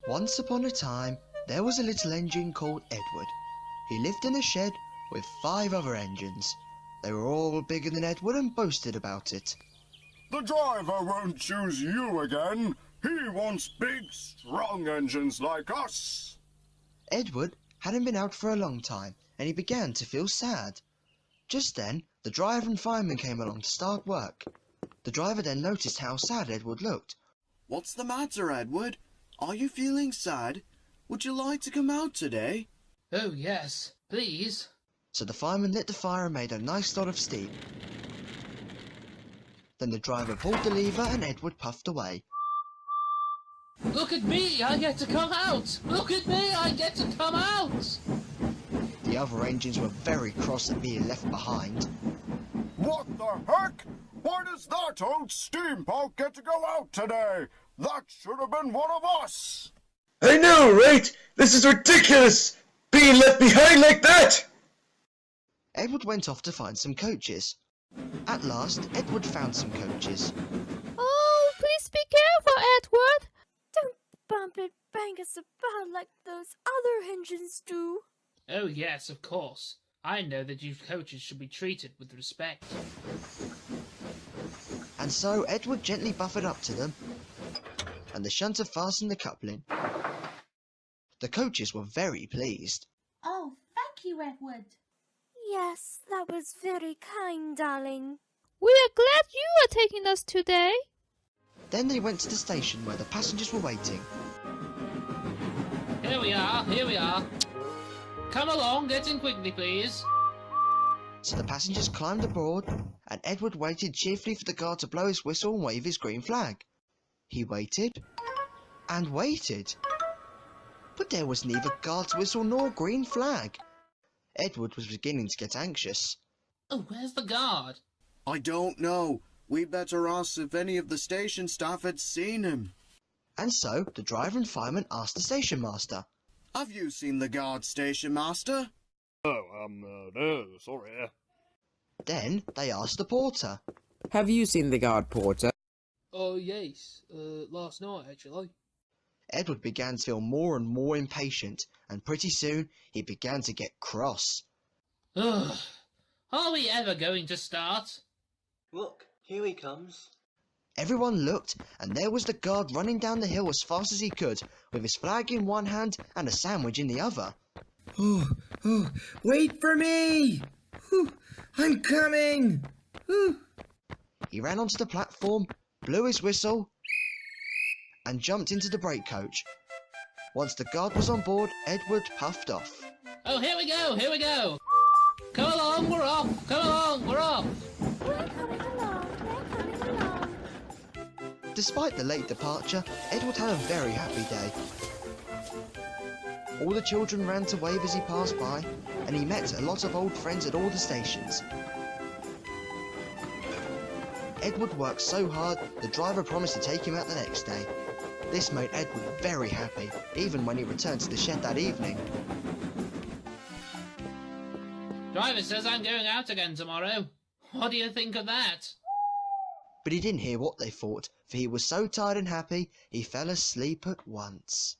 Once upon a time, there was a little engine called Edward. He lived in a shed with 5 other engines. They were all bigger than Edward and boasted about it. The driver won't choose you again. He wants big, strong engines like us. Edward hadn't been out for a long time, and he began to feel sad. Just then, the driver and fireman came along to start work. The driver then noticed how sad Edward looked. "What's the matter, Edward? Are you feeling sad? Would you like to come out today?" "Oh, yes, please." So the fireman lit the fire and made a nice lot of steam. Then the driver pulled the lever and Edward puffed away. "Look at me, I get to come out! Look at me, I get to come out!" The other engines were very cross at being left behind. What the heck? Why does that old steampunk get to go out today? That should have been one of us. I know, right? This is ridiculous! Being left behind like that! Edward went off to find some coaches. At last, Edward found some coaches. Oh, please be careful, Edward! Don't bump and bang us about like those other engines do. "Oh, yes, of course. I know that you coaches should be treated with respect." And so Edward gently buffered up to them, and the shunter fastened the coupling. The coaches were very pleased. "Oh, thank you, Edward." Yes, that was very kind, darling. We are glad you are taking us today. Then they went to the station where the passengers were waiting. Here we are, here we are. Come along, get in quickly, please. So the passengers climbed aboard, and Edward waited cheerfully for the guard to blow his whistle and wave his green flag. He waited and waited, but there was neither guard's whistle nor green flag. Edward was beginning to get anxious. "Oh, where's the guard?" "I don't know. We'd better ask if any of the station staff had seen him." And so the driver and fireman asked the station master. "Have you seen the guard, station master?" No, sorry. Then they asked the porter. Have you seen the guard, porter? "Oh, yes, last night, actually." Edward began to feel more and more impatient, and pretty soon he began to get cross. Ugh. Are we ever going to start? Look, here he comes. Everyone looked, and there was the guard running down the hill as fast as he could, with his flag in one hand and a sandwich in the other. Oh, wait for me! I'm coming! He ran onto the platform, blew his whistle, and jumped into the brake coach. Once the guard was on board, Edward puffed off. "Oh, here we go, here we go! Come along, we're off! Come along, we're off!" We're coming along, we're coming along. Despite the late departure, Edward had a very happy day. All the children ran to wave as he passed by, and he met a lot of old friends at all the stations. Edward worked so hard, the driver promised to take him out the next day. This made Edward very happy, even when he returned to the shed that evening. "Driver says I'm going out again tomorrow. What do you think of that?" But he didn't hear what they thought, for he was so tired and happy, he fell asleep at once.